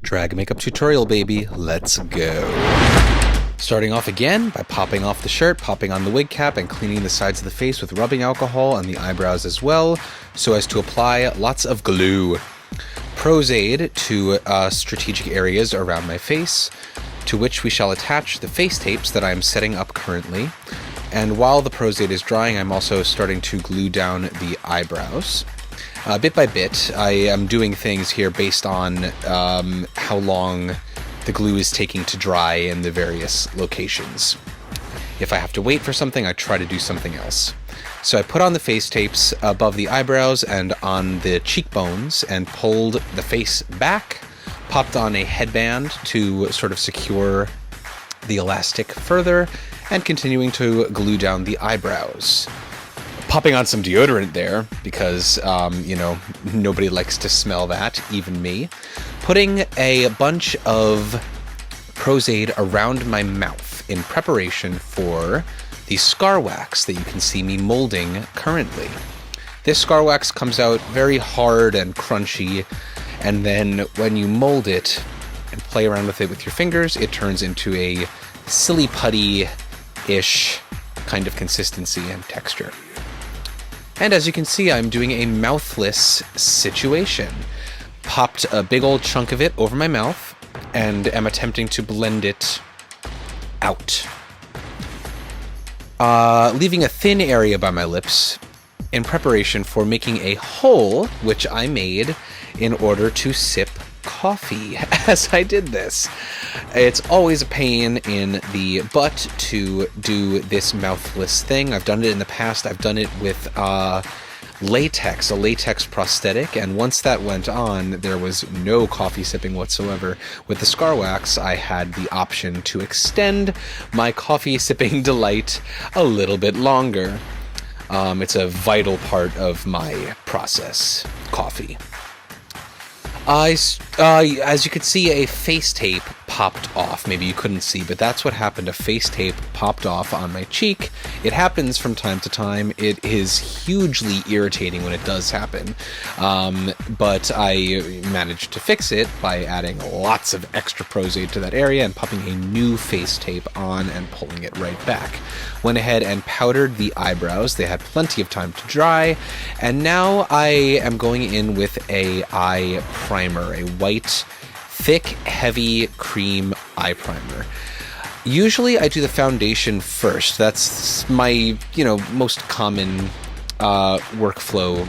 Drag makeup tutorial, baby. Let's go. Starting off again by popping off the shirt, popping on the wig cap, and cleaning the sides of the face with rubbing alcohol and the eyebrows as well, so as to apply lots of glue. Prozade to strategic areas around my face, to which we shall attach the face tapes that I am setting up currently. And while the Prozade is drying, I'm also starting to glue down the eyebrows. Bit by bit, I am doing things here based on how long the glue is taking to dry in the various locations. If I have to wait for something, I try to do something else. So I put on the face tapes above the eyebrows and on the cheekbones and pulled the face back, popped on a headband to sort of secure the elastic further, and continuing to glue down the eyebrows. Popping on some deodorant there because, nobody likes to smell that, even me. Putting a bunch of Prozade around my mouth in preparation for the scar wax that you can see me molding currently. This scar wax comes out very hard and crunchy, and then when you mold it and play around with it with your fingers, it turns into a silly putty-ish kind of consistency and texture. And as you can see, I'm doing a mouthless situation. Popped a big old chunk of it over my mouth and am attempting to blend it out. Leaving a thin area by my lips in preparation for making a hole, which I made in order to sip coffee as I did this. It's always a pain in the butt to do this mouthless thing. I've done it in the past. I've done it with latex, a latex prosthetic, and once that went on, there was no coffee sipping whatsoever. With the scar wax, I had the option to extend my coffee sipping delight a little bit longer. It's a vital part of my process, coffee. As you could see, a face tape popped off. Maybe you couldn't see, but that's what happened. A face tape popped off on my cheek. It happens from time to time. It is hugely irritating when it does happen. But I managed to fix it by adding lots of extra Prozade to that area and popping a new face tape on and pulling it right back. Went ahead and powdered the eyebrows. They had plenty of time to dry. And now I am going in with a eye primer, a white, thick, heavy cream eye primer. Usually I do the foundation first. That's my, most common workflow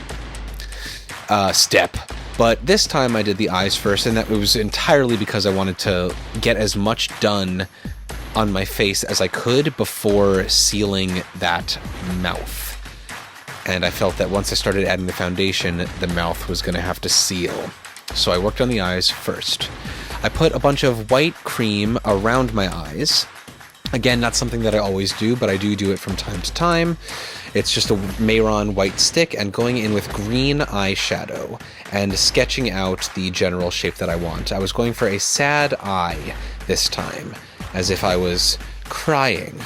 step. But this time I did the eyes first, and that was entirely because I wanted to get as much done on my face as I could before sealing that mouth. And I felt that once I started adding the foundation, the mouth was going to have to seal. So I worked on the eyes first. I put a bunch of white cream around my eyes. Again, not something that I always do, but I do it from time to time. It's just a Mayron white stick and going in with green eyeshadow and sketching out the general shape that I want. I was going for a sad eye this time, as if I was crying.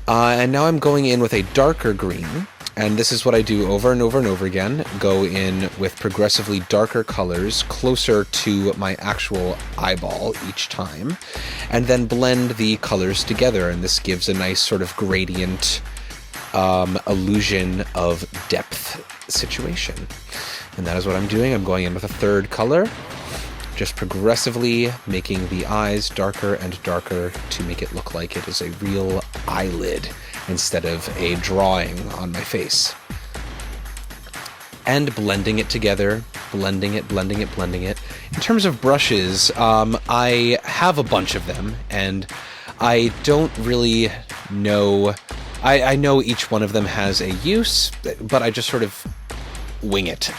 And now I'm going in with a darker green. And this is what I do over and over and over again. Go in with progressively darker colors closer to my actual eyeball each time. And then blend the colors together. And this gives a nice sort of gradient illusion of depth situation. And that is what I'm doing. I'm going in with a third color. Just progressively making the eyes darker and darker to make it look like it is a real eyelid instead of a drawing on my face. And blending it together, blending it. In terms of brushes, I have a bunch of them, and I don't really know... I know each one of them has a use, but I just sort of wing it.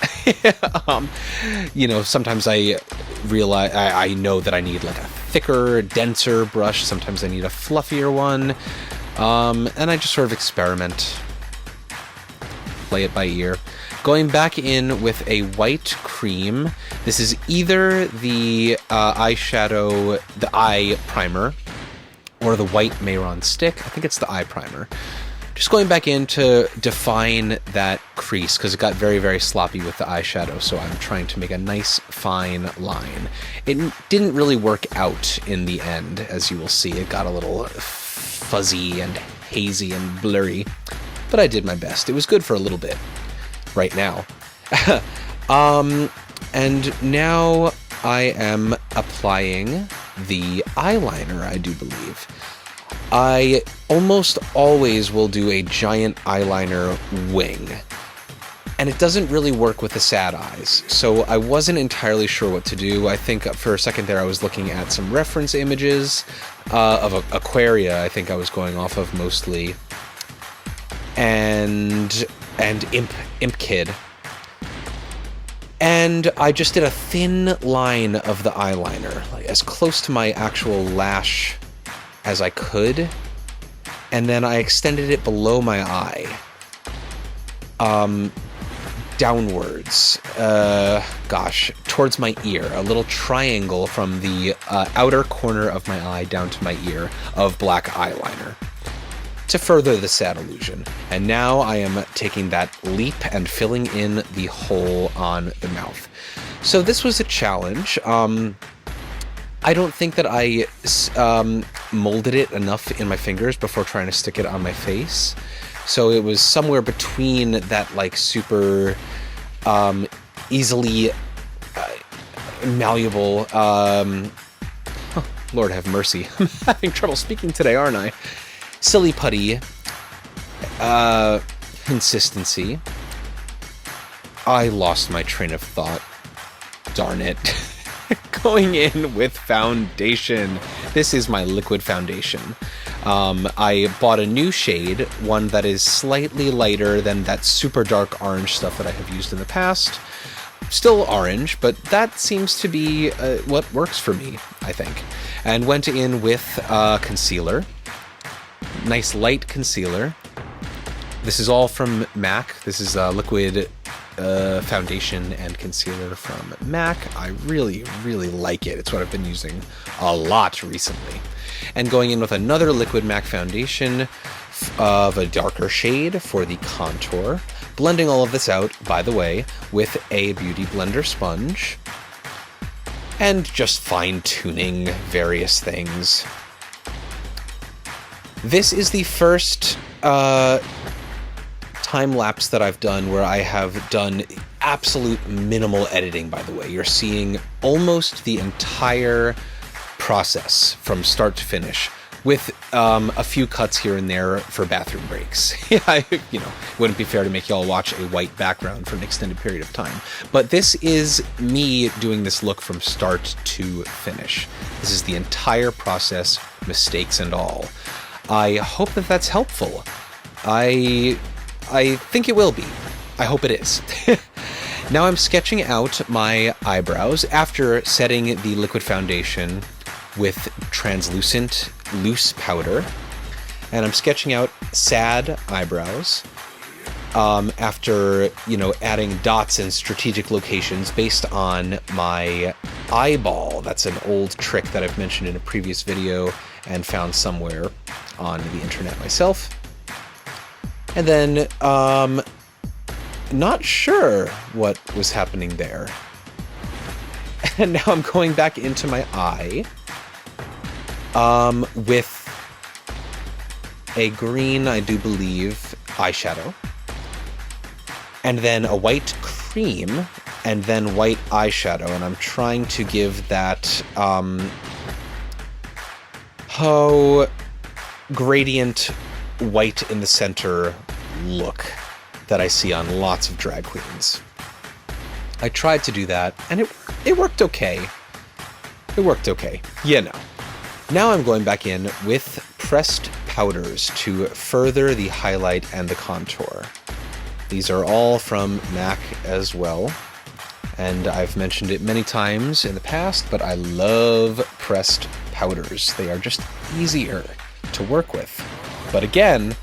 Sometimes I realize I know that I need like a thicker, denser brush. Sometimes I need a fluffier one. And I just sort of experiment, play it by ear. Going back in with a white cream. This is either the eyeshadow, the eye primer, or the white Mayron stick. I think it's the eye primer. Just going back in to define that crease, because it got very, very sloppy with the eyeshadow, so I'm trying to make a nice, fine line. It didn't really work out in the end, as you will see. It got a little fuzzy and hazy and blurry, but I did my best. It was good for a little bit right now. And now I am applying the eyeliner, I do believe. I almost always will do a giant eyeliner wing, and it doesn't really work with the sad eyes, so I wasn't entirely sure what to do. I think for a second there I was looking at some reference images of Aquaria, I think I was going off of mostly, and Imp Kid. And I just did a thin line of the eyeliner, like as close to my actual lash as I could, and then I extended it below my eye, downwards, towards my ear, a little triangle from the outer corner of my eye down to my ear of black eyeliner, to further the sad illusion. And now I am taking that leap and filling in the hole on the mouth. So this was a challenge. I don't think that I molded it enough in my fingers before trying to stick it on my face. So it was somewhere between that, like, super easily malleable, Lord have mercy, I'm having trouble speaking today, aren't I? Silly putty consistency. I lost my train of thought. Darn it. Going in with foundation. This is my liquid foundation. I bought a new shade, one that is slightly lighter than that super dark orange stuff that I have used in the past. Still orange, but that seems to be what works for me, I think. And went in with concealer. Nice light concealer. This is all from MAC. This is liquid foundation and concealer from MAC. I really, really like it. It's what I've been using a lot recently. And going in with another liquid MAC foundation of a darker shade for the contour. Blending all of this out, by the way, with a Beauty Blender sponge. And just fine-tuning various things. This is the first time-lapse that I've done where I have done absolute minimal editing, by the way. You're seeing almost the entire process from start to finish, with a few cuts here and there for bathroom breaks. It wouldn't be fair to make y'all watch a white background for an extended period of time. But this is me doing this look from start to finish. This is the entire process, mistakes and all. I hope that that's helpful. I think it will be. I hope it is. Now I'm sketching out my eyebrows after setting the liquid foundation with translucent loose powder. And I'm sketching out sad eyebrows after, adding dots in strategic locations based on my eyeball. That's an old trick that I've mentioned in a previous video and found somewhere on the internet myself. And then, not sure what was happening there. And now I'm going back into my eye with a green, I do believe, eyeshadow. And then a white cream, and then white eyeshadow. And I'm trying to give that, gradient white in the center look that I see on lots of drag queens. I tried to do that, and it worked okay. It worked okay. Now I'm going back in with pressed powders to further the highlight and the contour. These are all from MAC as well, and I've mentioned it many times in the past, but I love pressed powders. They are just easier to work with. But again,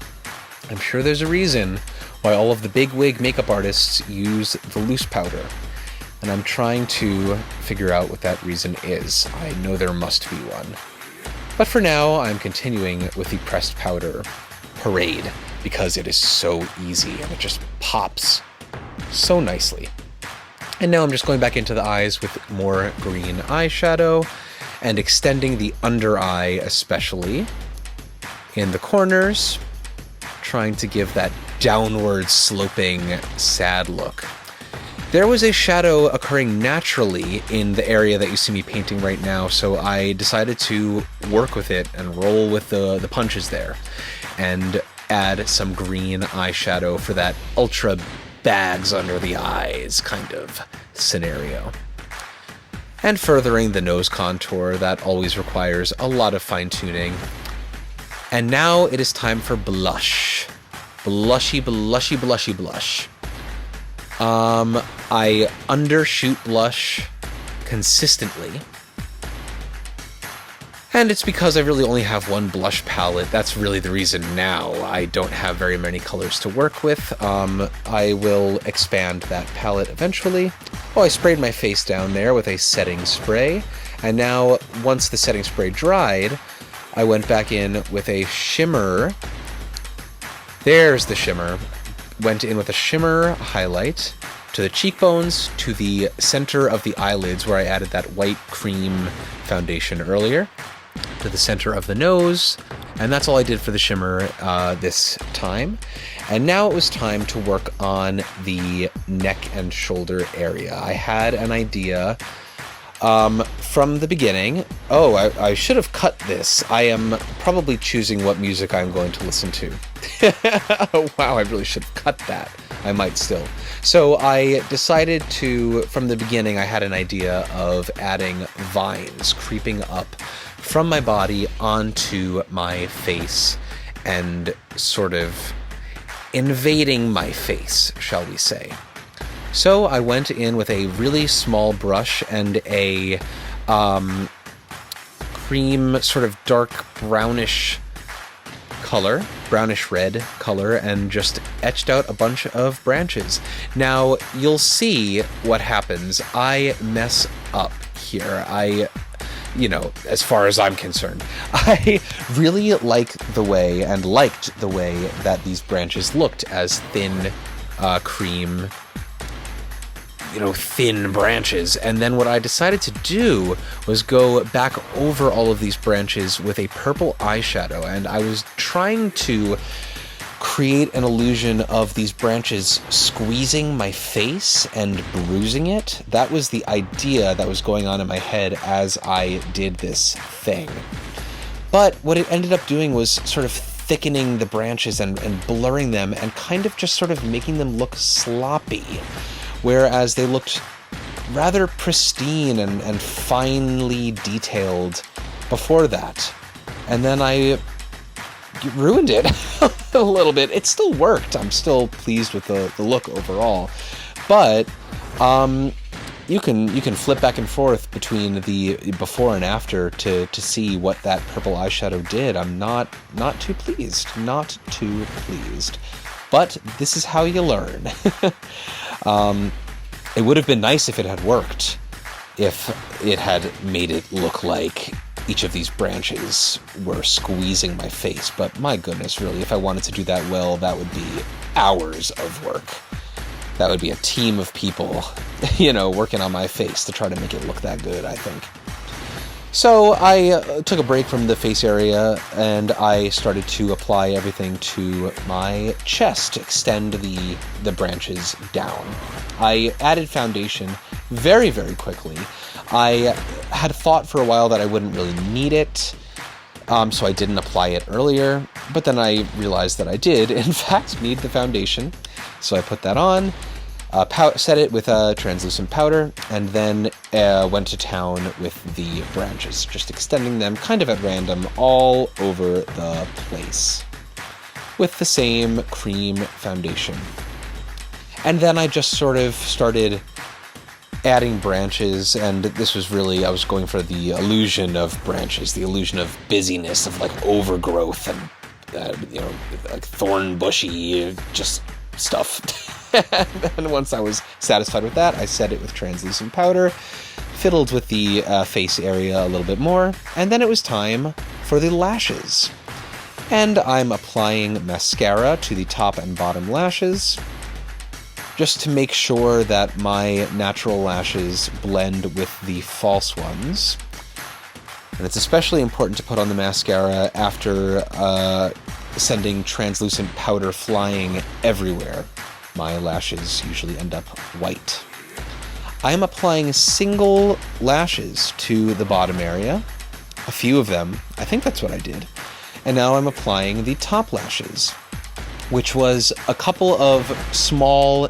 I'm sure there's a reason why all of the big wig makeup artists use the loose powder, and I'm trying to figure out what that reason is. I know there must be one. But for now, I'm continuing with the pressed powder parade. because it is so easy and it just pops so nicely. And now I'm just going back into the eyes with more green eyeshadow and extending the under eye, especially in the corners, trying to give that downward sloping sad look. There was a shadow occurring naturally in the area that you see me painting right now, so I decided to work with it and roll with the punches there and add some green eyeshadow for that ultra bags under the eyes kind of scenario. And furthering the nose contour, that always requires a lot of fine-tuning. And now it is time for blush. Blushy, blushy, blushy blush. I undershoot blush consistently. And it's because I really only have one blush palette. That's really the reason now. I don't have very many colors to work with. I will expand that palette eventually. Oh, I sprayed my face down there with a setting spray. And now, once the setting spray dried, I went back in with a shimmer. There's the shimmer. Went in with a shimmer highlight to the cheekbones, to the center of the eyelids where I added that white cream foundation earlier, to the center of the nose, and that's all I did for the shimmer this time. And now it was time to work on the neck and shoulder area. I had an idea from the beginning. Oh, I should have cut this. I am probably choosing what music I'm going to listen to. Wow, I really should have cut that. I might still. So I decided to, from the beginning, I had an idea of adding vines creeping up from my body onto my face and sort of invading my face, shall we say. So I went in with a really small brush and a cream, sort of dark brownish color, brownish red color, and just etched out a bunch of branches. Now, you'll see what happens. I mess up here. As far as I'm concerned, I really liked the way that these branches looked as thin, cream, thin branches. And then what I decided to do was go back over all of these branches with a purple eyeshadow, and I was trying to create an illusion of these branches squeezing my face and bruising it. That was the idea that was going on in my head as I did this thing. But what it ended up doing was sort of thickening the branches and blurring them and kind of just sort of making them look sloppy, whereas they looked rather pristine and finely detailed before that. And then I ruined it a little bit. It still worked. I'm still pleased with the look overall. But you can flip back and forth between the before and after to see what that purple eyeshadow did. I'm not too pleased. Not too pleased. But this is how you learn. It would have been nice if it had worked, if it had made it look like each of these branches were squeezing my face. But my goodness, really, if I wanted to do that well, that would be hours of work. That would be a team of people, working on my face to try to make it look that good, I think. So I took a break from the face area and I started to apply everything to my chest, extend the branches down. I added foundation very, very quickly. I had thought for a while that I wouldn't really need it, so I didn't apply it earlier, but then I realized that I did, in fact, need the foundation. So I put that on, set it with a translucent powder, and then went to town with the branches, just extending them kind of at random all over the place with the same cream foundation. And then I just sort of started adding branches, and this was really, I was going for the illusion of branches, the illusion of busyness, of like overgrowth and, like thorn bushy, just stuff. And once I was satisfied with that, I set it with translucent powder, fiddled with the face area a little bit more, and then it was time for the lashes. And I'm applying mascara to the top and bottom lashes, just to make sure that my natural lashes blend with the false ones. And it's especially important to put on the mascara after sending translucent powder flying everywhere. My lashes usually end up white. I am applying single lashes to the bottom area, a few of them. I think that's what I did. And now I'm applying the top lashes, which was a couple of small,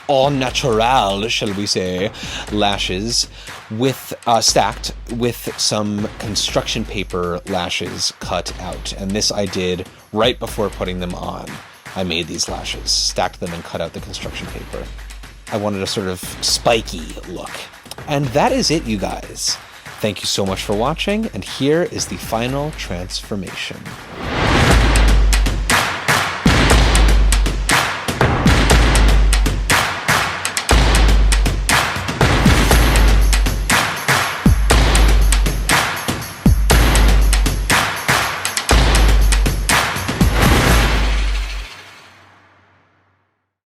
au naturel, shall we say, lashes with stacked with some construction paper lashes cut out. And this I did right before putting them on. I made these lashes, stacked them, and cut out the construction paper. I wanted a sort of spiky look. And that is it, you guys. Thank you so much for watching, and here is the final transformation.